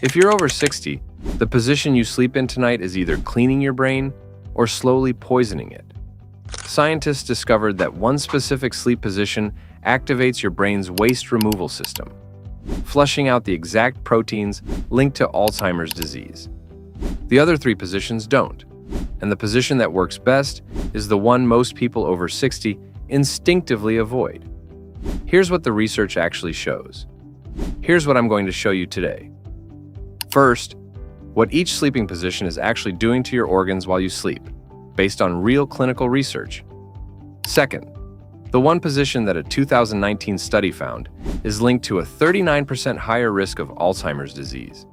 If you're over 60, the position you sleep in tonight is either cleaning your brain or slowly poisoning it. Scientists discovered that one specific sleep position activates your brain's waste removal system, flushing out the exact proteins linked to Alzheimer's disease. The other three positions don't, and the position that works best is the one most people over 60 instinctively avoid. Here's what the research actually shows. Here's what I'm going to show you today. First, what each sleeping position is actually doing to your organs while you sleep, based on real clinical research. Second, the one position that a 2019 study found is linked to a 39% higher risk of Alzheimer's disease.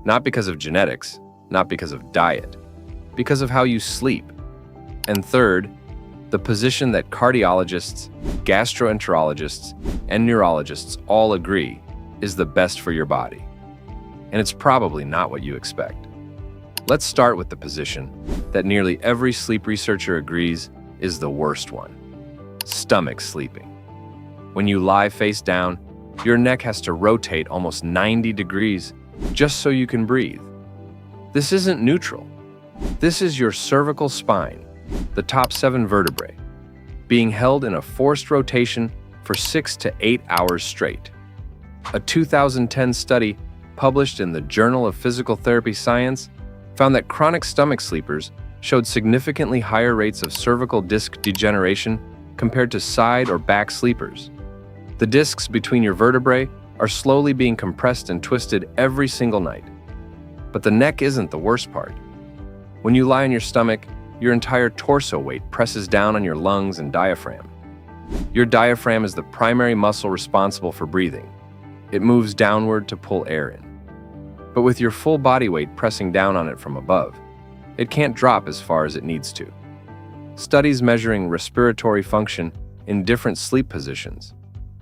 Not because of genetics, not because of diet, because of how you sleep. And third, the position that cardiologists, gastroenterologists, and neurologists all agree is the best for your body. And it's probably not what you expect. Let's start with the position that nearly every sleep researcher agrees is the worst one: stomach sleeping. When you lie face down, your neck has to rotate almost 90 degrees just so you can breathe. This isn't neutral. This is your cervical spine, the top 7 vertebrae, being held in a forced rotation for 6 to 8 hours straight. A 2010 study published in the Journal of Physical Therapy Science found that chronic stomach sleepers showed significantly higher rates of cervical disc degeneration compared to side or back sleepers. The discs between your vertebrae are slowly being compressed and twisted every single night. But the neck isn't the worst part. When you lie on your stomach, your entire torso weight presses down on your lungs and diaphragm. Your diaphragm is the primary muscle responsible for breathing. It moves downward to pull air in. But with your full body weight pressing down on it from above, it can't drop as far as it needs to. Studies measuring respiratory function in different sleep positions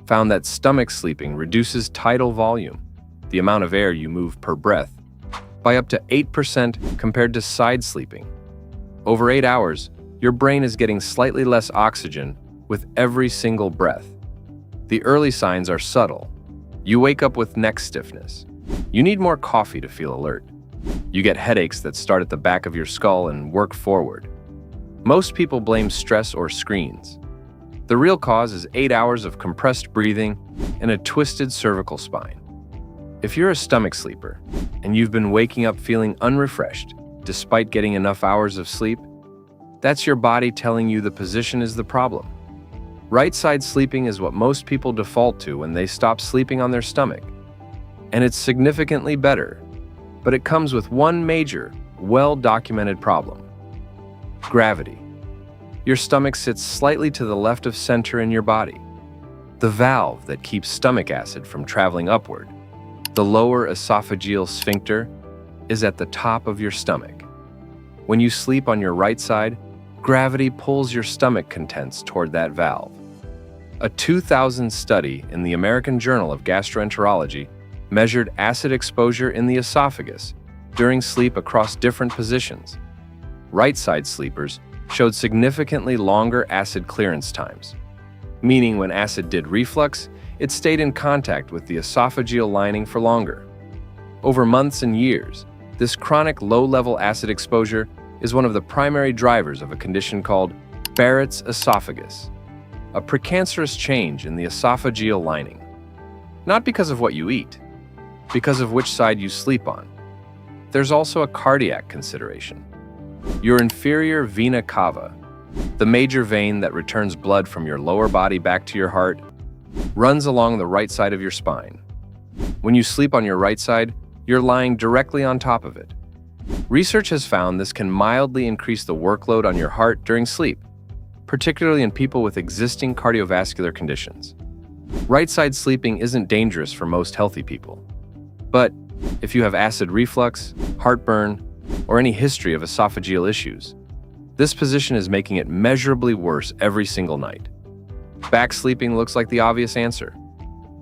found that stomach sleeping reduces tidal volume, the amount of air you move per breath, by up to 8% compared to side sleeping. Over 8 hours, your brain is getting slightly less oxygen with every single breath. The early signs are subtle. You wake up with neck stiffness. You need more coffee to feel alert. You get headaches that start at the back of your skull and work forward. Most people blame stress or screens. The real cause is 8 hours of compressed breathing and a twisted cervical spine. If you're a stomach sleeper and you've been waking up feeling unrefreshed despite getting enough hours of sleep, that's your body telling you the position is the problem. Right side sleeping is what most people default to when they stop sleeping on their stomach. And it's significantly better, but it comes with one major, well-documented problem: gravity. Your stomach sits slightly to the left of center in your body. The valve that keeps stomach acid from traveling upward, the lower esophageal sphincter, is at the top of your stomach. When you sleep on your right side, gravity pulls your stomach contents toward that valve. A 2000 study in the American Journal of Gastroenterology measured acid exposure in the esophagus during sleep across different positions. Right-side sleepers showed significantly longer acid clearance times, meaning when acid did reflux, it stayed in contact with the esophageal lining for longer. Over months and years, this chronic low-level acid exposure is one of the primary drivers of a condition called Barrett's esophagus, a precancerous change in the esophageal lining. Not because of what you eat, because of which side you sleep on. There's also a cardiac consideration. Your inferior vena cava, the major vein that returns blood from your lower body back to your heart, runs along the right side of your spine. When you sleep on your right side, you're lying directly on top of it. Research has found this can mildly increase the workload on your heart during sleep, particularly in people with existing cardiovascular conditions. Right-side sleeping isn't dangerous for most healthy people. But if you have acid reflux, heartburn, or any history of esophageal issues, this position is making it measurably worse every single night. Back sleeping looks like the obvious answer.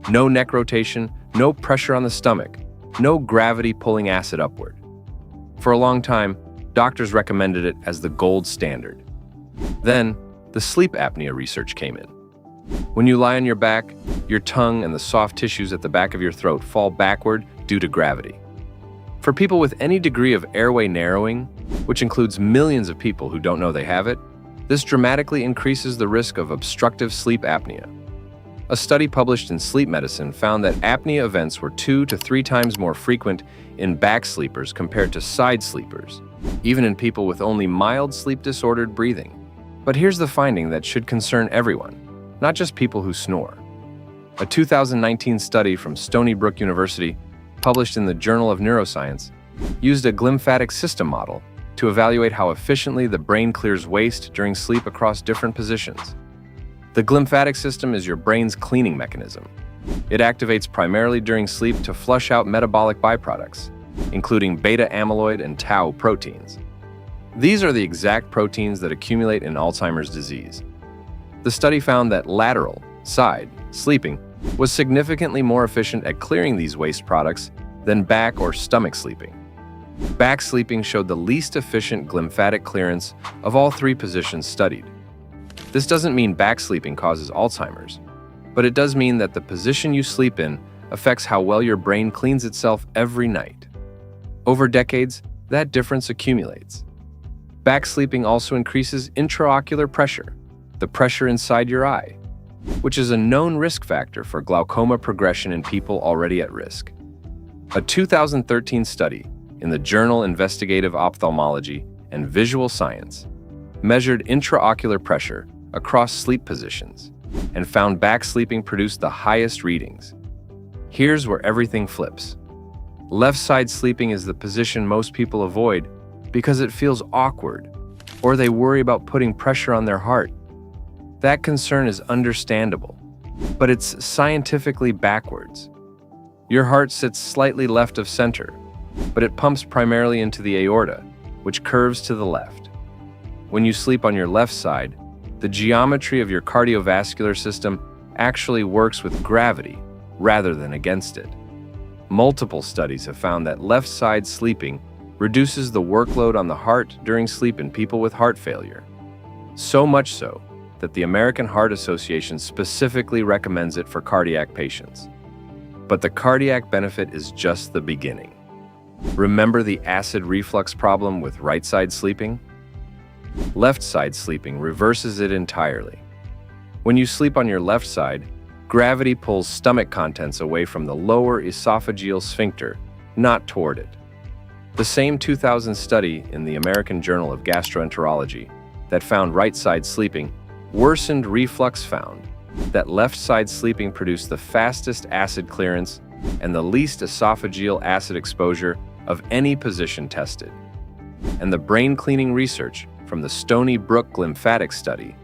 No neck rotation, no pressure on the stomach, no gravity pulling acid upward. For a long time, doctors recommended it as the gold standard. Then, the sleep apnea research came in. When you lie on your back, your tongue and the soft tissues at the back of your throat fall backward due to gravity. For people with any degree of airway narrowing, which includes millions of people who don't know they have it, this dramatically increases the risk of obstructive sleep apnea. A study published in Sleep Medicine found that apnea events were 2 to 3 times more frequent in back sleepers compared to side sleepers, even in people with only mild sleep-disordered breathing. But here's the finding that should concern everyone, not just people who snore. A 2019 study from Stony Brook University, published in the Journal of Neuroscience, used a glymphatic system model to evaluate how efficiently the brain clears waste during sleep across different positions. The glymphatic system is your brain's cleaning mechanism. It activates primarily during sleep to flush out metabolic byproducts, including beta-amyloid and tau proteins. These are the exact proteins that accumulate in Alzheimer's disease. The study found that lateral, side, sleeping was significantly more efficient at clearing these waste products than back or stomach sleeping. Back sleeping showed the least efficient glymphatic clearance of all 3 positions studied. This doesn't mean back sleeping causes Alzheimer's, but it does mean that the position you sleep in affects how well your brain cleans itself every night. Over decades, that difference accumulates. Back sleeping also increases intraocular pressure, the pressure inside your eye, which is a known risk factor for glaucoma progression in people already at risk. A 2013 study in the journal Investigative Ophthalmology and Visual Science measured intraocular pressure across sleep positions and found back sleeping produced the highest readings. Here's where everything flips. Left side sleeping is the position most people avoid because it feels awkward, or they worry about putting pressure on their heart. That concern is understandable, but it's scientifically backwards. Your heart sits slightly left of center, but it pumps primarily into the aorta, which curves to the left. When you sleep on your left side, the geometry of your cardiovascular system actually works with gravity rather than against it. Multiple studies have found that left side sleeping reduces the workload on the heart during sleep in people with heart failure. So much so that the American Heart Association specifically recommends it for cardiac patients. But the cardiac benefit is just the beginning. Remember the acid reflux problem with right side sleeping? Left side sleeping reverses it entirely. When you sleep on your left side, gravity pulls stomach contents away from the lower esophageal sphincter, not toward it. The same 2000 study in the American Journal of Gastroenterology that found right side sleeping worsened reflux found that left side sleeping produced the fastest acid clearance and the least esophageal acid exposure of any position tested. And the brain cleaning research from the Stony Brook glymphatic study,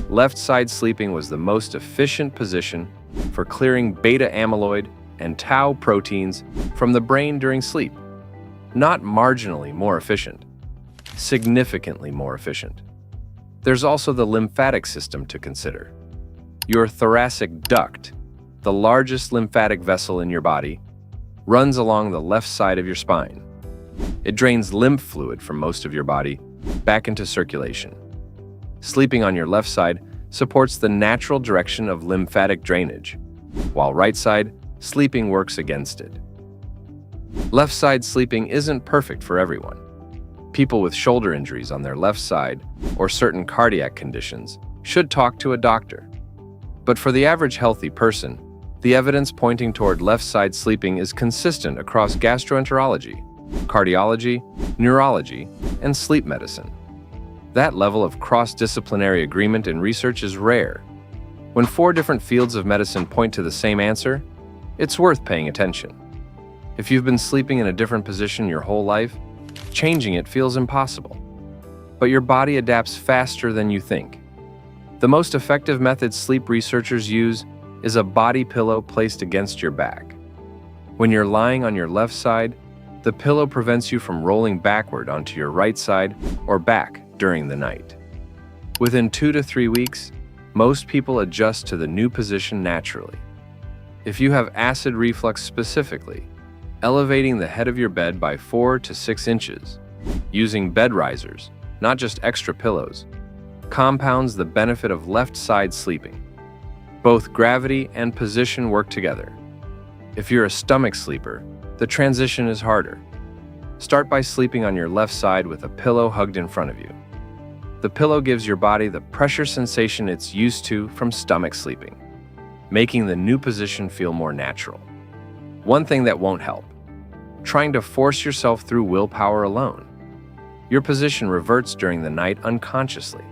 left side sleeping was the most efficient position for clearing beta-amyloid and tau proteins from the brain during sleep. Not marginally more efficient, significantly more efficient. There's also the lymphatic system to consider. Your thoracic duct, the largest lymphatic vessel in your body, runs along the left side of your spine. It drains lymph fluid from most of your body back into circulation. Sleeping on your left side supports the natural direction of lymphatic drainage, while right side sleeping works against it. Left side sleeping isn't perfect for everyone. People with shoulder injuries on their left side or certain cardiac conditions should talk to a doctor. But for the average healthy person, the evidence pointing toward left side sleeping is consistent across gastroenterology, cardiology, neurology, and sleep medicine. That level of cross-disciplinary agreement in research is rare. When 4 different fields of medicine point to the same answer, it's worth paying attention. If you've been sleeping in a different position your whole life, changing it feels impossible. But your body adapts faster than you think. The most effective method sleep researchers use is a body pillow placed against your back. When you're lying on your left side, the pillow prevents you from rolling backward onto your right side or back during the night. Within 2 to 3 weeks, most people adjust to the new position naturally. If you have acid reflux specifically, elevating the head of your bed by 4 to 6 inches, using bed risers, not just extra pillows, compounds the benefit of left side sleeping. Both gravity and position work together. If you're a stomach sleeper, the transition is harder. Start by sleeping on your left side with a pillow hugged in front of you. The pillow gives your body the pressure sensation it's used to from stomach sleeping, making the new position feel more natural. One thing that won't help: trying to force yourself through willpower alone. Your position reverts during the night unconsciously.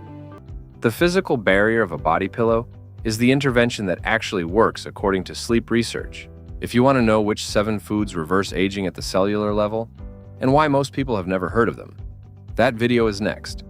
The physical barrier of a body pillow is the intervention that actually works according to sleep research. If you want to know which 7 foods reverse aging at the cellular level, and why most people have never heard of them, that video is next.